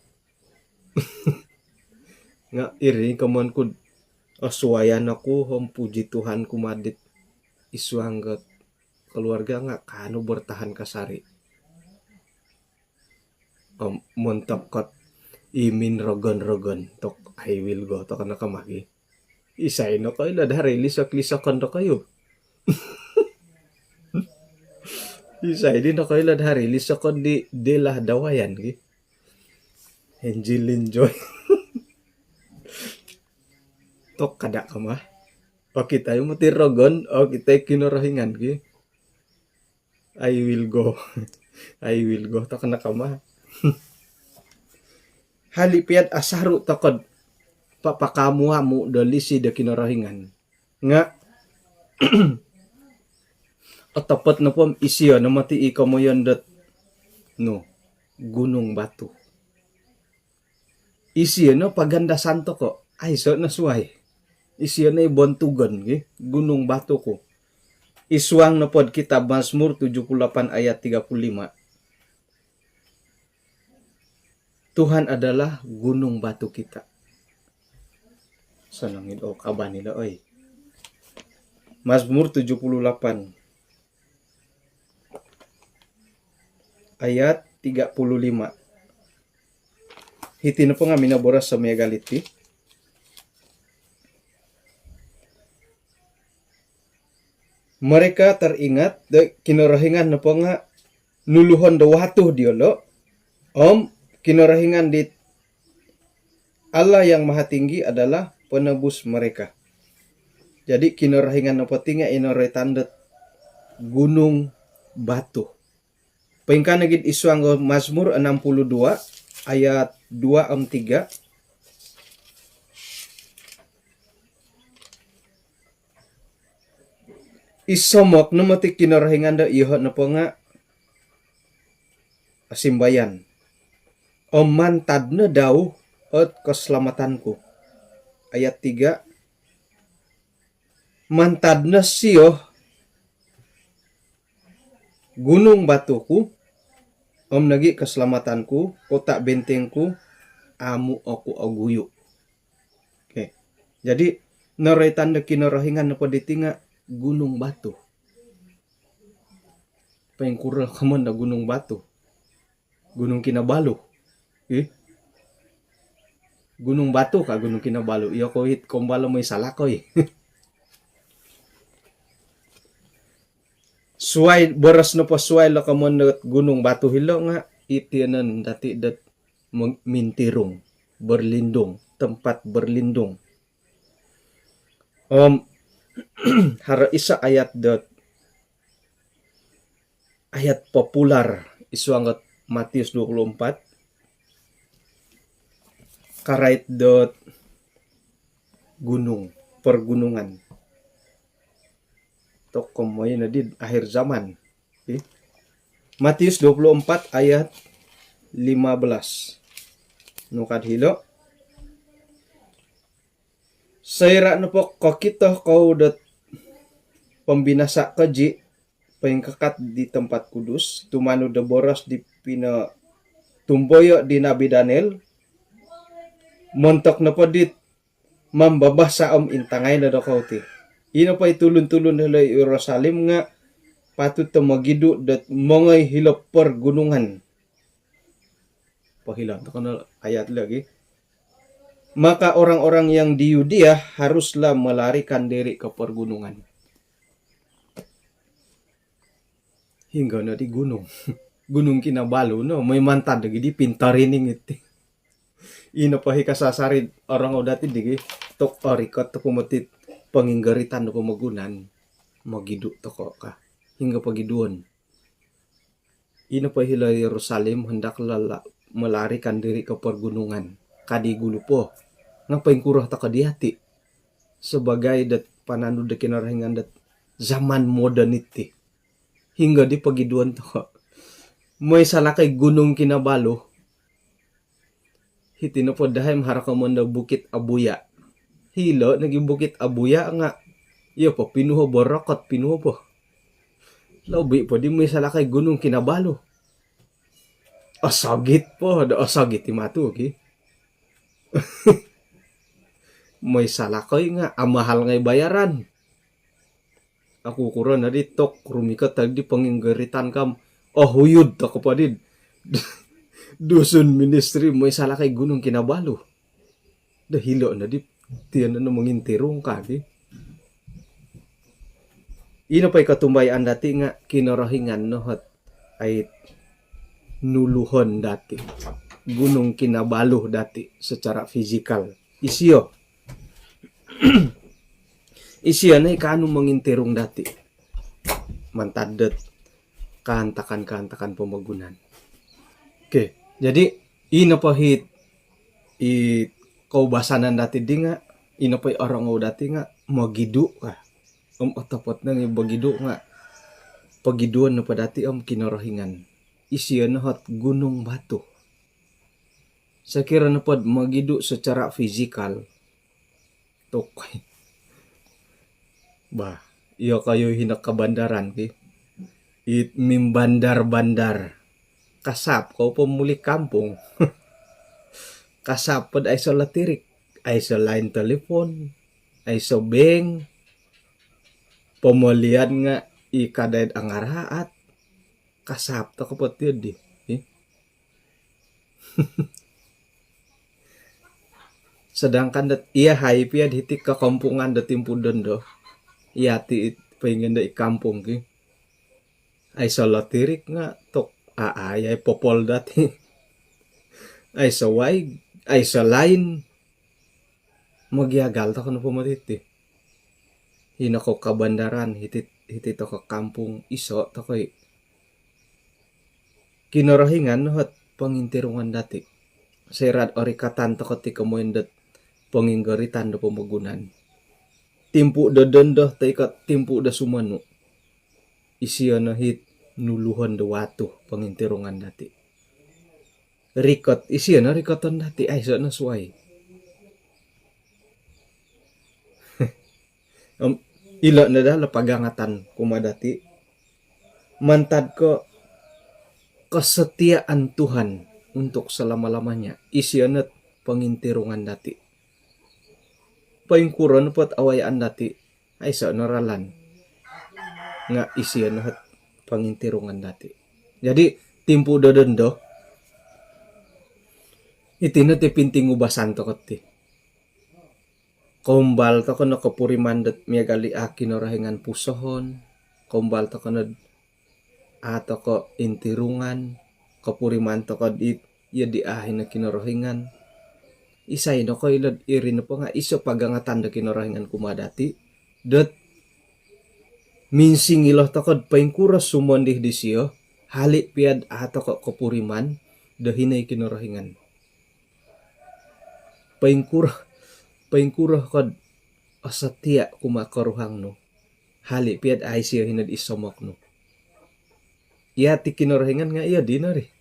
Nga iri kemuan ku asuayan aku puji Tuhan kumadit isuang keluarga nga kanu bertahan kasari. Montokot imin rogon tok I will go to kana kamagi. Isay no kayo na dari lisak-lisakan do kayo. Isay din no kayo na dari lisakan di delah dawayan gi. Angel enjoy. Tok kada kama. O kita yung mati rogon o kita kinorohingan gi. I will go. I will go to kana kama. Halipiat asaru takod papakamuamu do lisi de kinorohingan nga otopot na pom isiyo na mati ikamoyon dot no gunung batu isiyo no paganda santo ko ay so na suway isiyo na ibontugon gunung batu ko isuang na pod kitab Mazmur 78 ayat 35. Tuhan adalah gunung batu kita. Senangin kaban nila oy. Mazmur 78 ayat 35. Hitin po nga minaboras sa megaliti. Mereka teringat kinorohingan na po nga nuluhon do watuh diolo. Kinorohingan di Allah yang maha tinggi adalah penebus mereka. Jadi kinorohingan na pati nga inoray tandat gunung batu. Paingkan nagid isuang Mazmur 62 ayat 2-3. isomok no mati kinarahingan da iho na po nga asimbayan. O mantad na daw at keselamatanku. Ayat 3. Mantad na siyo gunung batuku, nagi keselamatanku, kota bentengku, amu aku aguyu. Oke. Jadi naray tanda kinarahingan na paditinga gunung batu. Pengkurang kaman na gunung batu. Gunung Kinabalu. Gunung Batu ka Gunung Kinabalu. Iyo ko hit kumbalo may salakoy. Suway boras no pa suway la kamon Gunung Batu hilo nga itianan dati dat mintirong berlindung, tempat berlindung. Hara isa ayat popular isuangat Matius 24 karait gunung, pergunungan. Tokom mo yun na din, akhir zaman. Okay? Matius 24 ayat 15. Nukad hilo. Sayra na po kakita kau dat pembinasa kaji pengkakat di tempat kudus, tumano da boras di pina tumboyo di Nabi Daniel, montok na po dit mambabah sa intangay na daw ti. Ino pa itulun-tulun nila Jerusalem nga patut magidu dat mongay hilop pergunungan. Pahilang to kana ayat lagi. Maka orang-orang yang di Yudea haruslah melarikan diri ke pergunungan. Hingga na di gunung. Gunung Kinabalu no, may mantad lagi di pintarining iti. Ino pa hikasasarid orang odati digi tok orikot to pumatit panginggaritan no pamagunan magidu to ka hingga pagiduon. Ino pa hila Yerusalem hendak melarikan diri ke pergunungan kadi gulupo ngapain kurah ta kadihati sebagai dat pananu de kinarahingan dat zaman modernity hingga di pagiduan to may salakay Gunung Kinabalu hitino po dahem harakamon na Bukit Abuya hilo naging Bukit Abuya nga iyo po pinuho borokot pinuho po labi po di may salakay Gunung Kinabalu asagit po asagit timatu okay? May salakay nga amahal ngay bayaran ako kuro na ditok rumikat tadi panginggaritan kam huyud ako pa din dusun ministry may salakay Gunung Kinabalu dahilo na di tiyan na mangintirong ka di ino pa'y katumbayan dati nga kinarahingan no hat ay nuluhon dati Gunung Kinabalu dati secara fisikal isiyo isiyo na ikano mangintirong dati mantadet kahantakan pemagunan. Oke, jadi ino pa hit kaubasanan dati di nga ino pa orang dati nga magidu ka otopot nang bagidu nga pagiduan na pa dati kinarahingan isiyo na hot Gunung Batu. Sa kira na pod magidu secara fisikal tokoy ba iyo kayo hinak kabandaran ki it mimbandar-bandar kasap kau pemuli kampung kasap pod ay so latirik ay so line telepon ay so beng pemulian nga ikadaid angaraat kasap to kapot yun di sedangkan dat iya hype ya hitik ke kampungan dat timpudon do iya ti pengen da ikampung ki ay so latirik nga tok ay popol dati ay so way ay so line magyagal ta kono pumatiti hinako kabandaran hitit to ka kampung iso to koy kinarahingan hot pangintirungan dati serad orikatan to kati kamoendet panginggaritan do pamagunan timpu da dendoh tay ka timpu da sumanu isiana hit nuluhon de watu pangintirungan dati. Rikot isiana rikoton dati ay sana suai. Ilo na dala pagangatan kumadati. Mantad ko kesetiaan Tuhan untuk selama-lamanya. Isiana pangintirungan dati. Paingkuron pot awayaan dati ay sa noralan nga isian hat pangintirungan dati. Jadi timpu dodendo itina ti pinting ubasan to ti. Kombal to kono kapurimandet miagali akin orahingan pusohon, kombal to kono ato ko intirungan, kapuriman to ko it ya diahin na kinorohingan. Isay no ko ilod irin po nga iso pagangatan da kinorohingan kumadati. Dot minsing iloh to ko paingkuras sumondih di siyo, halik piad ato ko kapuriman dahinay kinorohingan. Paingkurah kod asatia kumakaruhang no. Hali piad ay siya hinad isomok no. Iya ti kinorohingan nga iya dinari.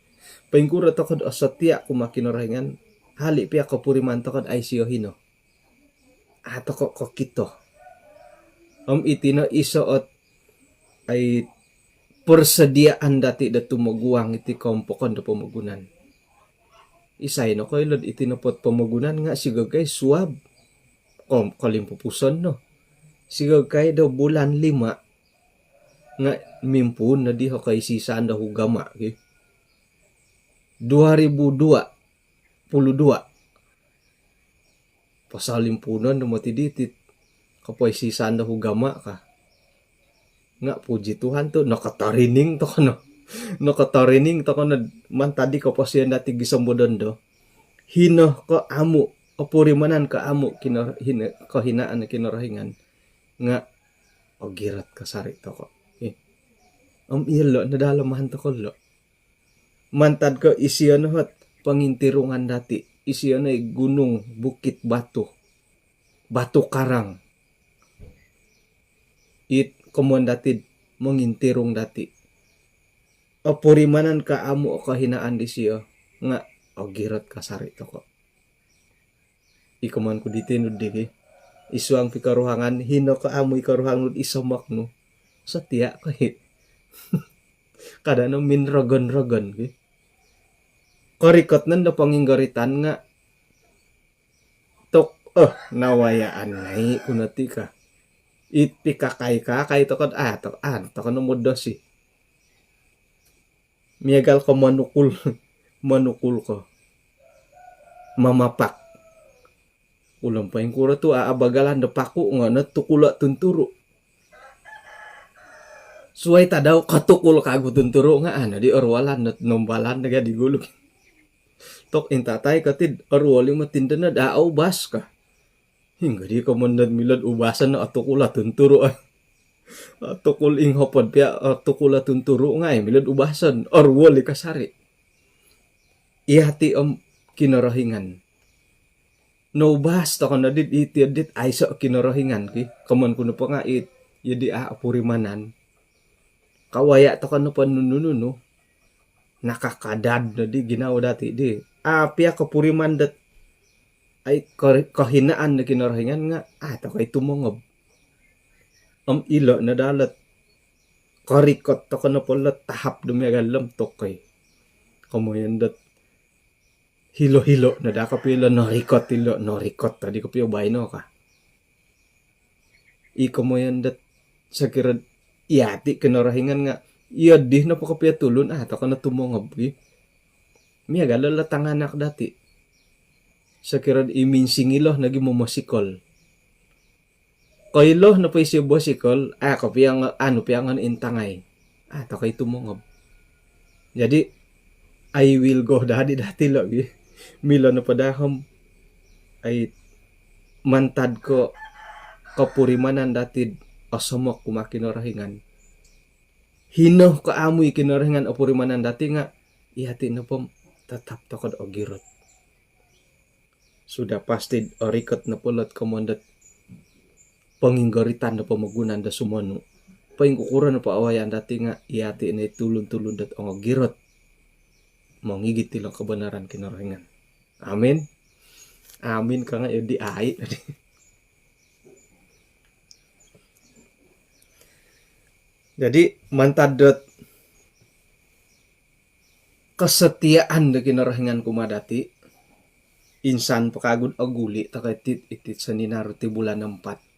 Paingkurah to kod asatia kumakinorohingan. Hali piad kapuriman to kod ay siya hino. Ato ko kito. Itino isoot ay persediaan dati da tumaguang iti kompokon da pamagunan. Isay no ko ilod itinopot pamagunan nga sigagay suwab. Kalimpupuson no. Sigagay daw bulan 5 nga mimpun na diho kay sisaan daw hugama. Okay? 2022 pasalimpunan na matiditit kapoy sisaan daw hugama ka. Nga puji Tuhan to nakatarining to kono. Nakatarining to kono man tadi kapasiyan dati gisambodon do. Hino ko amu opurimanan ka amu kahinaan na kinarahingan nga ogirat kasari to ko. Ilo nadalamahan to ko lo. Mantad ko isiyan hot pangintirungan dati. Isiyan ay gunung bukit batu. Batu karang. It kumuan dati mangintirong dati. Opurimanan ka amu o kahinaan di siya nga ogirat kasari to ko. Ikaman ko dito nudigi. Isuang pikaruhangan, hino ka amo ikaruhangan isamak no. Sa tiya ko kada no minrogon-rogon. Korikot nan na panginggaritan nga. Tok, nawayaan na kunati ka. Itpikakay ka, kay tokod tokod no mudos miyagal ko manukul ko. Mamapak. Ulam pa yung kura to, aabagalan da paku nga natukula tunturo. Suway ta daw katukul kago tunturo nga di orwalan at nombalan na di gulog. Tok intatay katid orwali matinda na daaw bas ka. Hingga di ka man milad ubasan na atukula tunturo ay. Atukul ing hopod pia atukula tunturo nga milad ubasan orwali kasari. Ihati kinarahingan. No basta ko na dit ay sa kinarahingan ki. Kaman ko na pa nga yadi apurimanan. Kawaya to ka na pa nununo. Nakakadad na di ginawa dati di. Pia kapuriman dat ay kahinaan na kinarahingan nga. To kay tumongob. Ilo na dalat. Karikot to ka na pala tahap dumiagalam to kay. Kamuyan dat. Hilo-hilo na da kapila norikot tadi kapila bayno ka. Iko mo yan dat sa kirad iyati kinarahingan nga iya di na pa kapila tulon to ka na tumongab miya galala tanganak dati sa kirad iminsingilo naging mumasikol koilo na pa isyo bosikol kapila piangan intangay to kay tumongab jadi I will go dati lagi mila na padahom ay mantad ko kapurimanan dati asomok kumakinarahingan. Hino ka amoy kinarahingan apurimanan dati nga ihati na po tatap takod ogirot. Sudah pasti orikot na pulot kamondat panginggaritan na pamagunan da sumano. paing ukuran pa awayan dati nga iati ni tulun-tulun dat ongo girot mau ngigit tilang kebenaran kinarahingan. Amin. Amin ka nga yun di ay. Jadi mantadot kesetiaan de kinarahingan kumadati insan pekagud aguli takaitit itit saninaru ti bulan 4.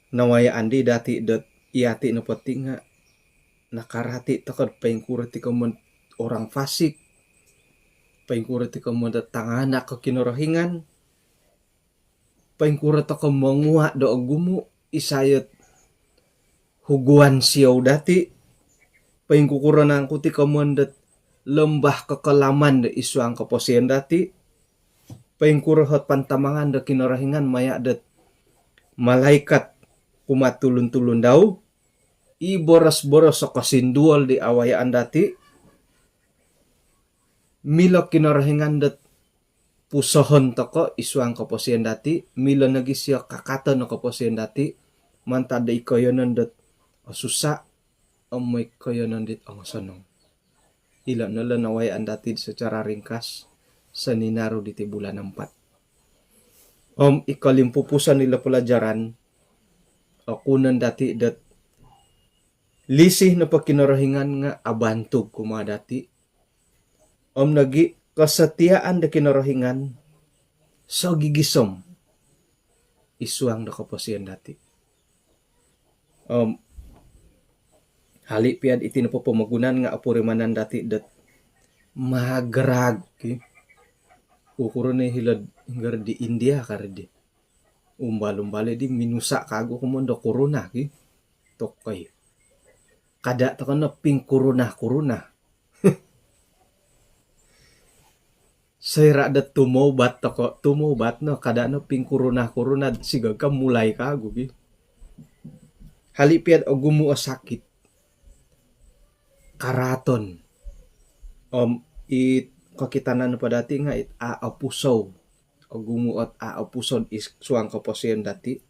Nawaya andi dati dot iati na pati nga nakarati takad paingkura ti kaman orang fasik paingkura ti kaman tangana ka kinarahingan paingkura ta kamangua do agumu isayat huguan siyaw dati paingkukura nang kuti kaman lembah kekelaman de isuang kaposian dati paingkura hot pantamangan de kinarahingan maya det malaikat kumat tulun-tulun daw i boros-boros sa kasindual di awayaan dati milo kinarahingan det pusohon toko isuang kaposian dati milo nagisya kakata no kaposian dati mantada ikayonan det susah amoy kayonan dit ang sanong ilan na lang nawayaan dati secara ringkas sa ninaro di bulan 4. Ikalimpupusan nila pelajaran akunan dati dat lisih na pakinarahingan nga abantog kumadati nagi kesetiaan da kinarahingan sa gigisom isuang da kapasian dati hali piad iti na po pamagunan nga apurimanan dati dat magrag ukuro na hilad hinggar di India kardi umbal-umbali di minusa kago kumundo kuruna tokay kada to na ping kuruna sayra dat tumobat toko tumobat no kada no ping kuruna sigag ka mulai kago hali piad ogumu sakit karaton it kakitanan pa dati nga it aapusaw o gumuot aapuson is suang kaposian dati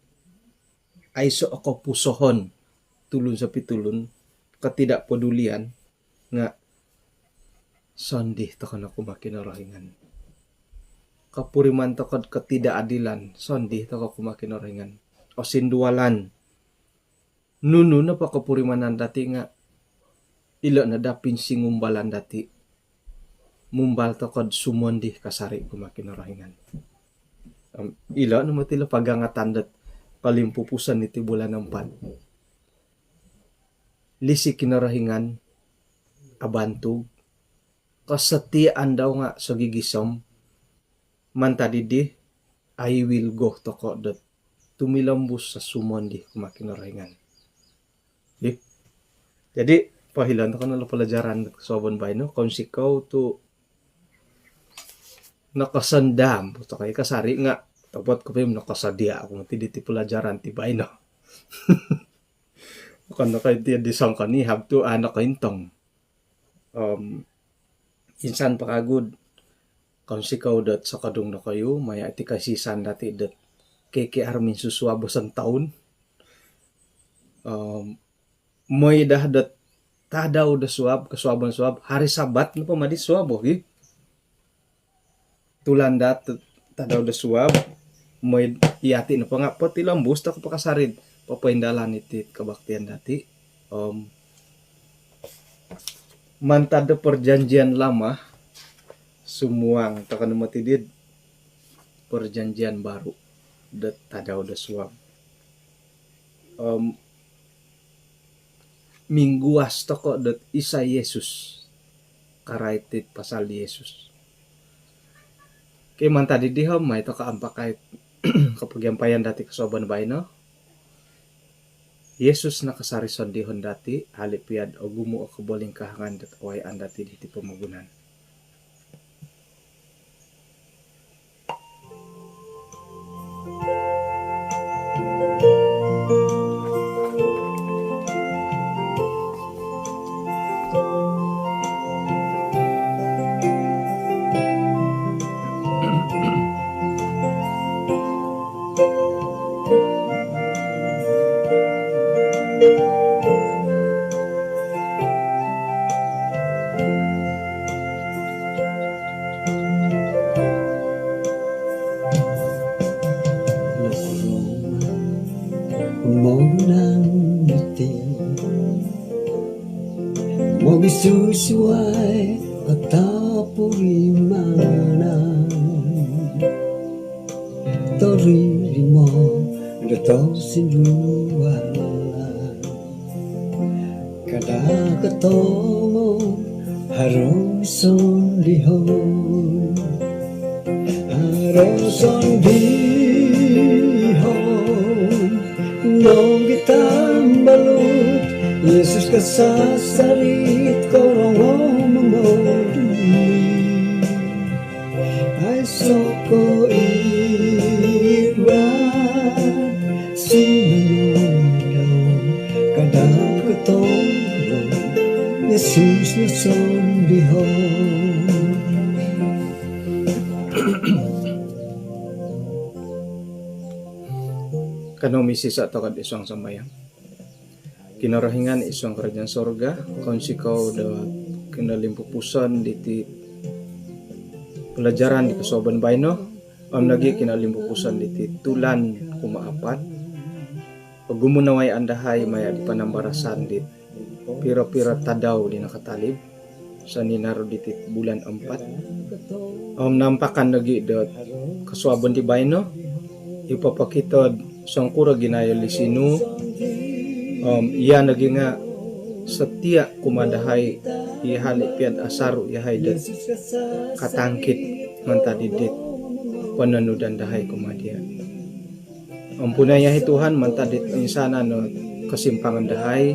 ay so ako pusohon tulun sa pitulun ketidakpedulian nga sondih to kana kumakinarahingan kapuriman to ketidakadilan sondih to kumakinarahingan o sindualan nunu na pa kapurimanan dati nga ilo na dapin singumbalan dati mumbal tokod sumondi kasari kumakinarahingan ilo na matila pagangatan dat palimpupusan iti bulan 4 lisi kinarahingan abantog kasetiaan daw nga sa gigisom mantadidi I will go tokod dat tumilambus sa sumondi kumakinarahingan jadi pahilan to kanala pelajaran sobon bay no kung sikaw to nakasandam to kay kasari nga tapot ko pim nakasadya ako ti diti pelajaran ti bay no kan kay ti disang kani have to anak kaintong insan pakagud kung sikaw dat sa kadung na kayo maya ti kasisan dati dat keke armin suswabo sang taon may dahdat tadaw da suab kasuaban suab hari sabat no pamadi suab tulanda tadaw da suab may iati no pa nga pati lambus ta kapakasarid papaindalan iti kabaktian dati mantad perjanjian lama sumuang takan matidid perjanjian baru da tadaw da suab mingguas toko dat isa Yesus karaitit pasal Yesus kay man tadi dihom may to kaampak kahit kapagyampayan dati kasoban bay no Yesus nakasarison dihon dati halipiad o gumu o kaboling kahangan dat awayan dati diti pamagunan Isuai atapuri mana Tori mo Dato sinduala Kada katomo Haroson dihon Haroson dihon Nong kitang balut Yesus kasasarit korong mamodumi Ay soko ira Sinanong kadang ketoro Yesus nason dihon Kanong misis atau kad isang sambayang kinarahingan isang kerajaan sorga konsi kau da kinalimpupusan diti pelajaran di kasoban baino lagi kinalimpupusan diti tulan kumaapat pagumunaway andahay maya di panambarasan dit pira-pira tadaw di nakatalib sa ninaro diti bulan 4 nampakan lagi da kasuaban di baino ipapakitod sangkura ginaya lisinu iya naging nga setia kumadahay ihali piad asaru yahay dat katangkit mantadidit pananudan dahay kumadia ampunay yahay Tuhan mantadit insana no kasimpangan dahay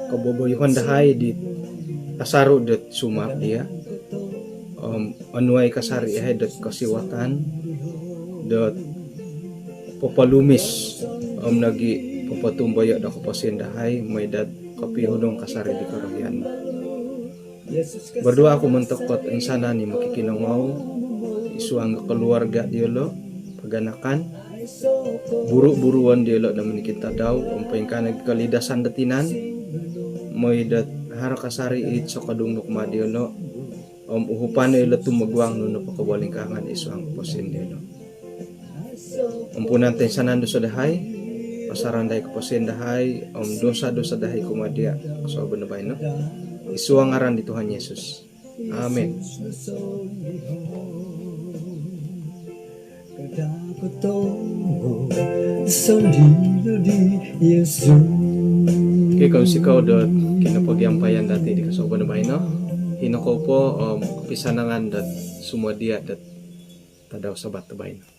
kaboboyuhan dahay dit asaru dat sumap dia anuay kasari yahay dat kasiwatan dat papalumis nagi papatumbaya da kapasindahay may dad kapihunong kasari di karahian berdua aku mentekot ang sana ni makikinangaw isuang keluarga diolo paganakan buru-buruan diolo na menikita daw umpay ka nagkalidasan datinan may dad harakasari it so kadungok ma diolo uhupan ilo tumagwang no pakawaling kangan isuang pasin diolo umpunan tayo sanando sa dahay pasaranday ko pasendahay dosa-dosa dahay kumadia so banabay no isuang aran di Tuhan Yesus amen kaya kung sikaw dot kinapagyampayan dati di kasoban na bahay no hinako po pisanangan dat sumadia dat tadaw sabat na bahay no